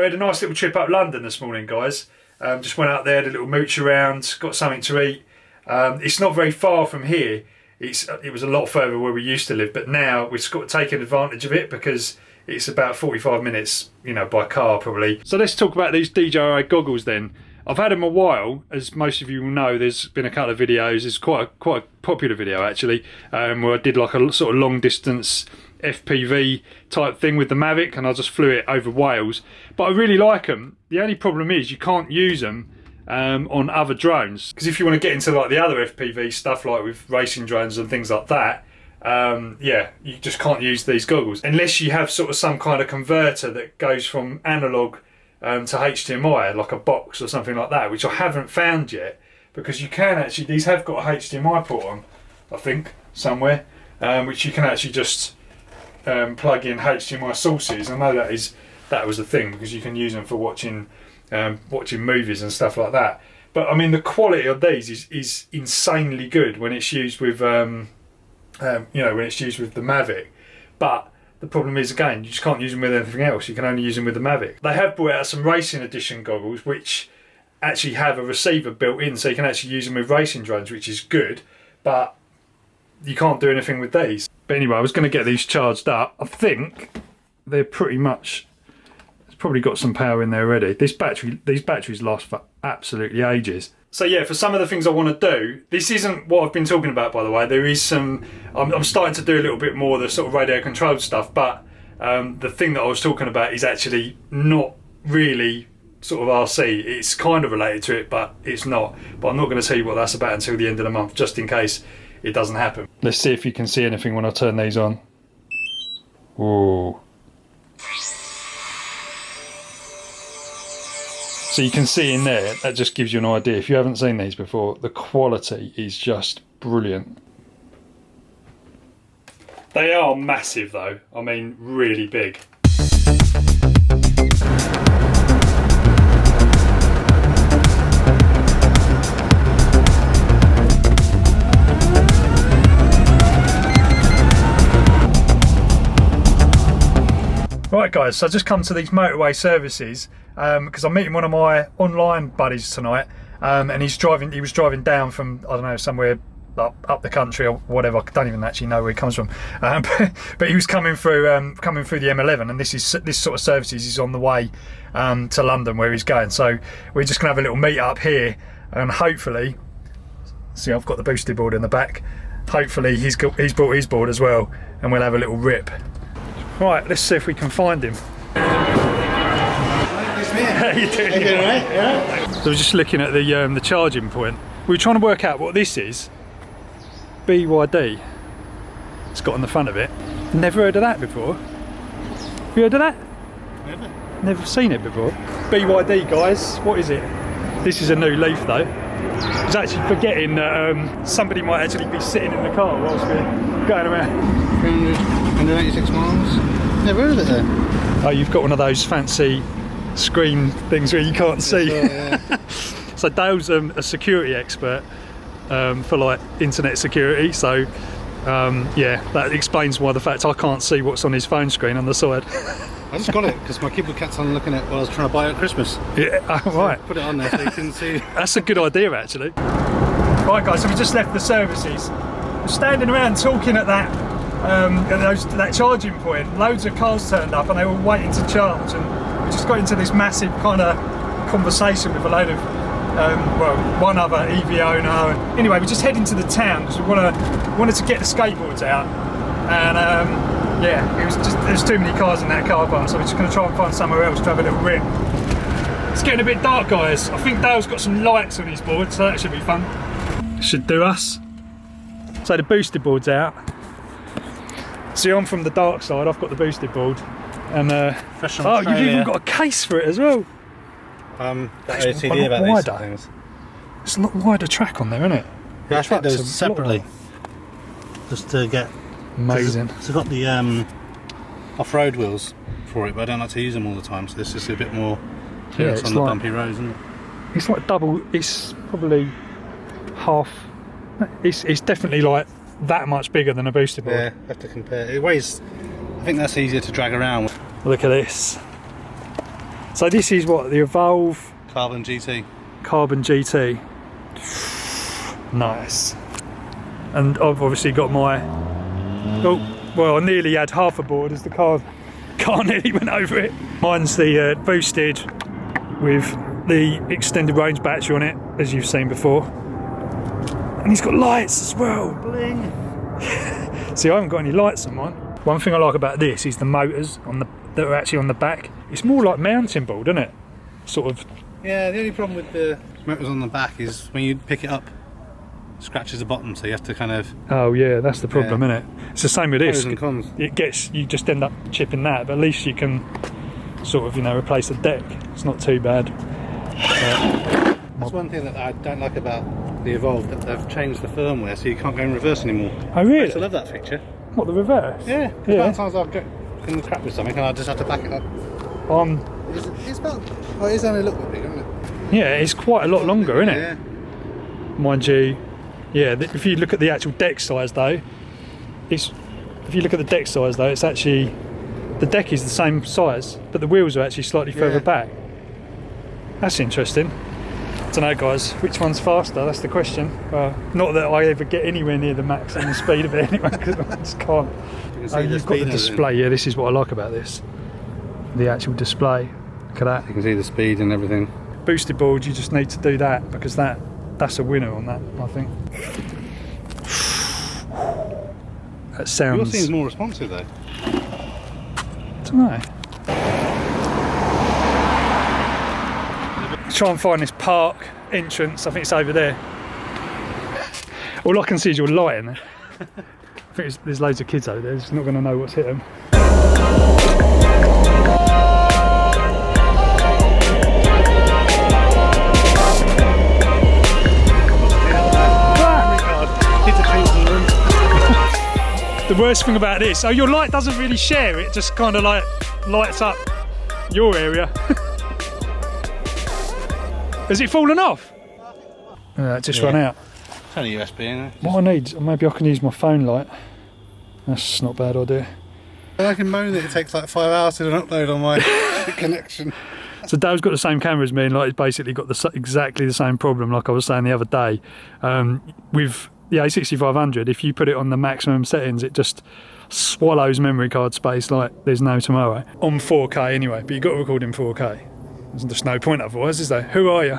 we had a nice little trip up London this morning, guys. Just went out there, had a little mooch around, got something to eat. It's not very far from here. It was a lot further where we used to live, but now we've got taken advantage of it because it's about 45 minutes, you know, by car probably. So let's talk about these DJI goggles then. I've had them a while, as most of you will know. There's been a couple of videos. It's quite a popular video actually, where I did like a sort of long distance FPV type thing with the Mavic, and I just flew it over Wales. But I really like them. The only problem is you can't use them on other drones, because if you want to get into like the other FPV stuff, like with racing drones and things like that, yeah, you just can't use these goggles unless you have sort of some kind of converter that goes from analog to HDMI, like a box or something like that, which I haven't found yet, because you can actually, these have got a HDMI port on, I think, somewhere, which you can actually just plug in HDMI sources. I know that was a thing, because you can use them for watching movies and stuff like that. But I mean, the quality of these is insanely good when it's used with when it's used with the Mavic. But the problem is, again, you just can't use them with anything else. You can only use them with the Mavic. They have brought out some racing edition goggles which actually have a receiver built in, so you can actually use them with racing drones, which is good, but you can't do anything with these. But anyway, I was going to get these charged up. I think they're pretty much, it's probably got some power in there already. These batteries last for absolutely ages. So yeah, for some of the things I want to do, this isn't what I've been talking about, by the way. There is some, I'm starting to do a little bit more of the sort of radio controlled stuff, but the thing that I was talking about is actually not really sort of RC. It's kind of related to it, but it's not. But I'm not going to tell you what that's about until the end of the month, just in case it doesn't happen. Let's see if you can see anything when I turn these on. Whoa. So you can see in there, that just gives you an idea. If you haven't seen these before, the quality is just brilliant. They are massive though. I mean, really big. Right guys, so I've just come to these motorway services because I'm meeting one of my online buddies tonight, and he was driving down from, I don't know, somewhere up the country or whatever. I don't even actually know where he comes from, but he was coming through the M11, and this sort of services is on the way to London where he's going. So we're just gonna have a little meet up here, and hopefully, see, I've got the boosted board in the back. Hopefully he's brought his board as well, and we'll have a little rip. Right, let's see if we can find him. How you doing? Right? Yeah. So we're just looking at the charging point. We were trying to work out what this is. BYD. It's got on the front of it. Never heard of that before. Have you heard of that? Never. Never seen it before. BYD, guys. What is it? This is a new Leaf though. I was actually forgetting that somebody might actually be sitting in the car whilst we're going around. 186 miles. Never heard of it though. Oh, you've got one of those fancy screen things where you can't see. Yeah. So Dale's a security expert for like internet security. So yeah, that explains why the fact I can't see what's on his phone screen on the side. I just got it because my kid kept on looking at what I was trying to buy at Christmas. Yeah, oh, right. So put it on there so you can see. That's a good idea actually. Right guys, so we just left the services. We're standing around talking at that charging point. Loads of cars turned up and they were waiting to charge, and we just got into this massive kind of conversation with a load of one other EV owner. Anyway, we're just heading to the town because we wanted to get the skateboards out, and yeah, there's too many cars in that car park, so we're just going to try and find somewhere else to have a little rip. It's getting a bit dark, guys. I think Dale's got some lights on his board, so that should be fun. Should do us. So the boosted board's out. See, I'm from the dark side. I've got the boosted board, and oh, you've even got a case for it as well. That's a lot wider. It's a lot wider track on there, isn't it? Yeah, I think those separately, just to get amazing. So I've got the off-road wheels for it, but I don't like to use them all the time. So this is a bit more clearance on the bumpy roads, isn't it? It's like double. It's probably half. It's definitely like that much bigger than a boosted board. Yeah, have to compare. It weighs. I think that's easier to drag around. Look at this. It's So this is what, the Evolve Carbon GT. Carbon GT. Nice. And I've obviously got my, oh, well, I nearly had half a board as the car nearly went over it. Mine's the boosted with the extended range battery on it, as you've seen before. And he's got lights as well. Bling. See, I haven't got any lights on mine. One thing I like about this is the motors that are actually on the back. It's more like mountain board, isn't it? Sort of. Yeah, the only problem with the motors on the back is when you pick it up, it scratches the bottom, so you have to kind of... Oh yeah, that's the problem, isn't it? It's the same with this. Pros and cons. You just end up chipping that, but at least you can sort of, replace the deck. It's not too bad. That's one thing that I don't like about the Evolve, that they've changed the firmware so you can't go in reverse anymore. Oh really? I used to love that feature. What, the reverse? Yeah. Sometimes I'll get in the crap with something and I just have to back it up. It's about... Well, it is only a little bit big, isn't it? Yeah, it's quite a lot longer, isn't it? Yeah. Mind you, yeah, if you look at the actual deck size though, it's actually, the deck is the same size, but the wheels are actually slightly further back. That's interesting. I don't know, guys, which one's faster? That's the question. Not that I ever get anywhere near the maximum speed of it anyway, because I just can't. You've got the display. Yeah, this is what I like about this. The actual display. Look at that. You can see the speed and everything. Boosted board, you just need to do that, because that's a winner on that, I think. That sounds... Yours seems more responsive though. I don't know. Try and find this park entrance. I think it's over there. All I can see is your light in there. I think there's loads of kids over there. Just not going to know what's hit them. The worst thing about this, your light doesn't really share, it just kind of like lights up your area. Has it fallen off? It just run out. It's only USB, isn't it? What I need, maybe I can use my phone light. That's not a bad idea. I can moan that it takes like 5 hours to do an upload on my connection. So Dave's got the same camera as me, and he's basically got exactly the same problem, like I was saying the other day. With the A6500, if you put it on the maximum settings, it just swallows memory card space like there's no tomorrow. On 4K anyway, but you've got to record in 4K. There's just no point otherwise, is there? Who are you?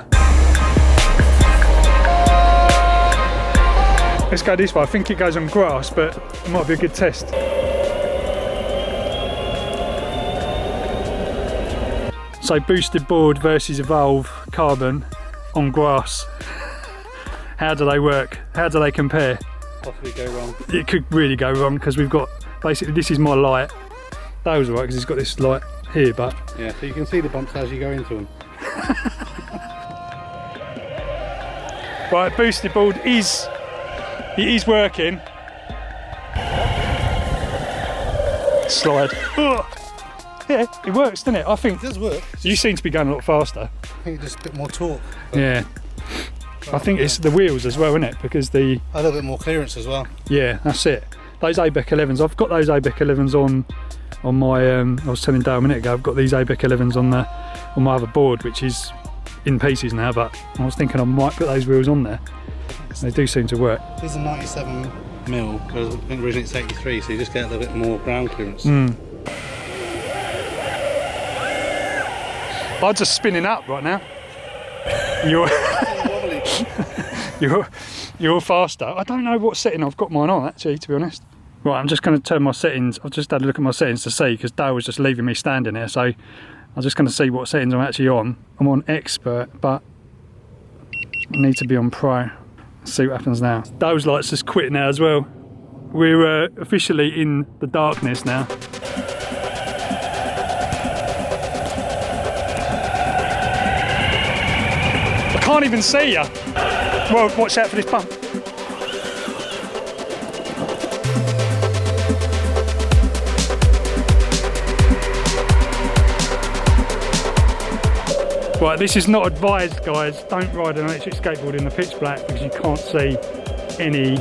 Let's go this way. I think it goes on grass, but it might be a good test. So boosted board versus Evolve Carbon on grass. How do they work? How do they compare? Possibly go wrong. It could really go wrong, because we've got, basically this is my light. That was alright because he's got this light here, but... Yeah, so you can see the bumps as you go into them. Right, boosted board it is working. Slide. Ugh. Yeah, it works, doesn't it? I think it does work. You seem to be going a lot faster. I think just a bit more torque. Yeah. I think it's the wheels as well, isn't it? Because a little bit more clearance as well. Yeah, that's it. Those ABEC 11s, I've got those ABEC 11s on my. I was telling Dale a minute ago, I've got these ABEC 11s on my other board, which is in pieces now. But I was thinking I might put those wheels on there. They do seem to work. These are 97mm, because I think originally it's 83, so you just get a little bit more ground clearance. I'm just spinning up right now. You're faster. I don't know what setting I've got mine on actually, to be honest. Right, I'm just going to turn my settings. I've just had a look at my settings to see, because Dale was just leaving me standing there. So I'm just going to see what settings I'm actually on. I'm on expert, but I need to be on pro. Let's see what happens now. Dale's lights just quit now as well. We're officially in the darkness now. I can't even see you. Well, watch out for this bump. Right, this is not advised, guys. Don't ride an electric skateboard in the pitch black, because you can't see any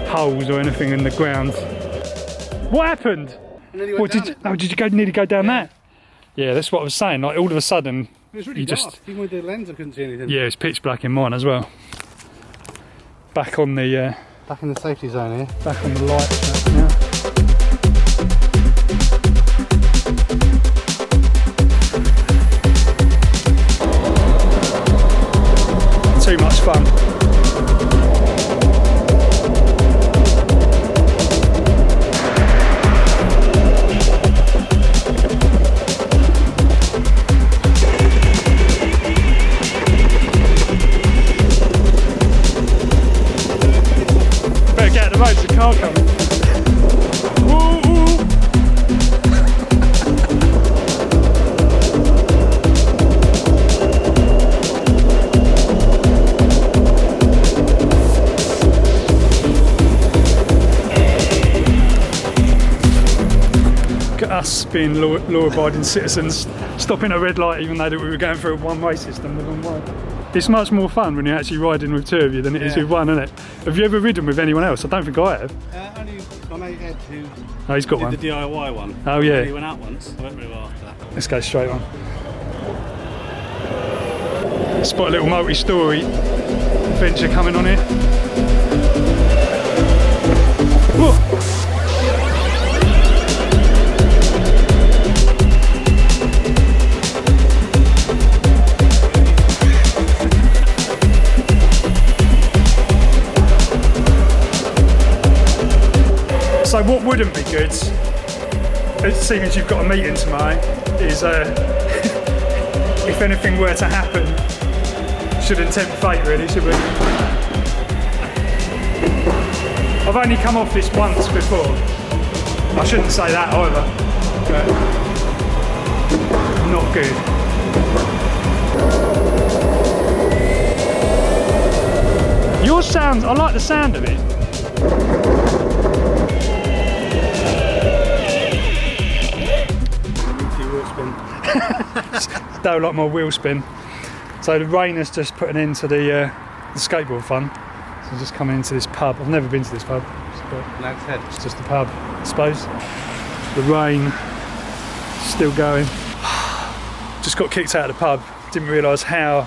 holes or anything in the ground. What happened? Nearly went down it. Oh, did you nearly go down that? Yeah, that's what I was saying. Like all of a sudden, it was really dark. Even with the lens, I couldn't see anything. Yeah, it's pitch black in mine as well. Back on the. Back in the safety zone here. Back on the lights now. Too much fun. Better get out the road, there's a car coming. Woo! Us being law-abiding citizens, stopping at a red light even though that we were going through a one-way system the wrong way. It's much more fun when you're actually riding with two of you than it is with one, isn't it? Have you ever ridden with anyone else? I don't think I have. Only my mate Ed who he's got one. The DIY one. Oh yeah. He went out once. I went really well after that. Let's go straight on. Spot a little multi-story adventure coming on here. Whoa. So what wouldn't be good, seeing as you've got a meeting tomorrow, is if anything were to happen, shouldn't tempt fate really, should we? I've only come off this once before. I shouldn't say that either, but not good. Yours sounds, I like the sound of it. Don't like my wheel spin. So the rain has just put an end to the skateboard fun. So I'm just coming into this pub. I've never been to this pub. It's just a pub, I suppose. The rain still going. Just got kicked out of the pub. Didn't realise how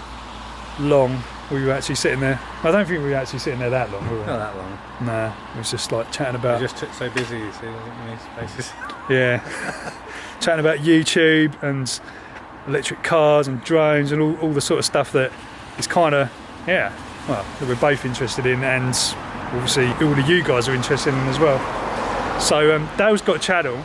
long we were actually sitting there. I don't think we were actually sitting there that long, were we? Not that long. Nah, it was just like chatting about. We just took so busy, you see, there wasn't many spaces. Yeah, chatting about YouTube and electric cars and drones and all the sort of stuff that is kind of, that we're both interested in, and obviously all of you guys are interested in as well. So Dale's got a channel,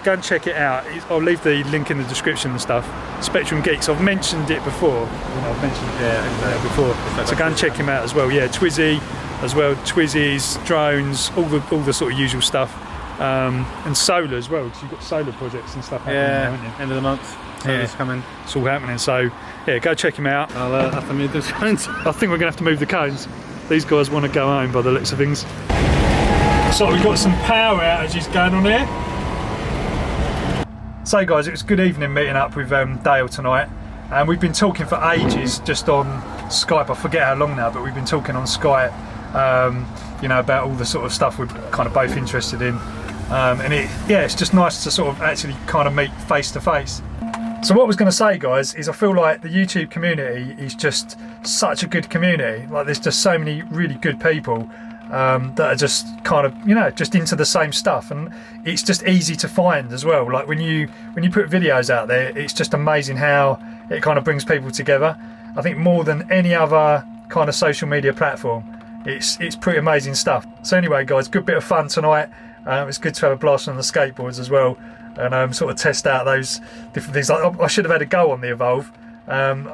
go and check it out. I'll leave the link in the description and stuff. Spectrum Geeks, I've mentioned it before. I've mentioned it before. So go and check him out as well. Yeah, Twizzy as well, Twizzies, drones, all the sort of usual stuff. And solar as well, because you've got solar projects and stuff happening now, haven't you? End of the month. Solar's coming. It's all happening. So yeah, go check him out. I'll have to move the cones. I think we're going to have to move the cones. These guys want to go home by the looks of things. So we've got some power outages going on here. So guys, it was a good evening meeting up with Dale tonight, and we've been talking for ages just on Skype. I forget how long now, but we've been talking on Skype, about all the sort of stuff we're kind of both interested in, and it's just nice to sort of actually kind of meet face to face. So what I was going to say, guys, is I feel like the YouTube community is just such a good community. Like there's just so many really good people that are just kind of, just into the same stuff, and it's just easy to find as well. Like when you put videos out there, it's just amazing how it kind of brings people together. I think more than any other kind of social media platform, it's pretty amazing stuff. So anyway, guys, good bit of fun tonight. It's good to have a blast on the skateboards as well, and sort of test out those different things. Like, I should have had a go on the Evolve. And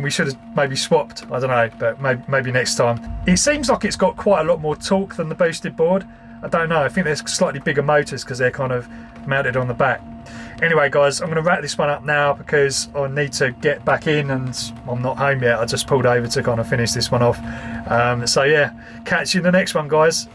we should have maybe swapped, I don't know, but maybe next time. It seems like it's got quite a lot more torque than the boosted board. I don't know, I think there's slightly bigger motors because they're kind of mounted on the back. Anyway guys, I'm going to wrap this one up now because I need to get back in and I'm not home yet. I just pulled over to kind of finish this one off. So yeah, catch you in the next one, guys.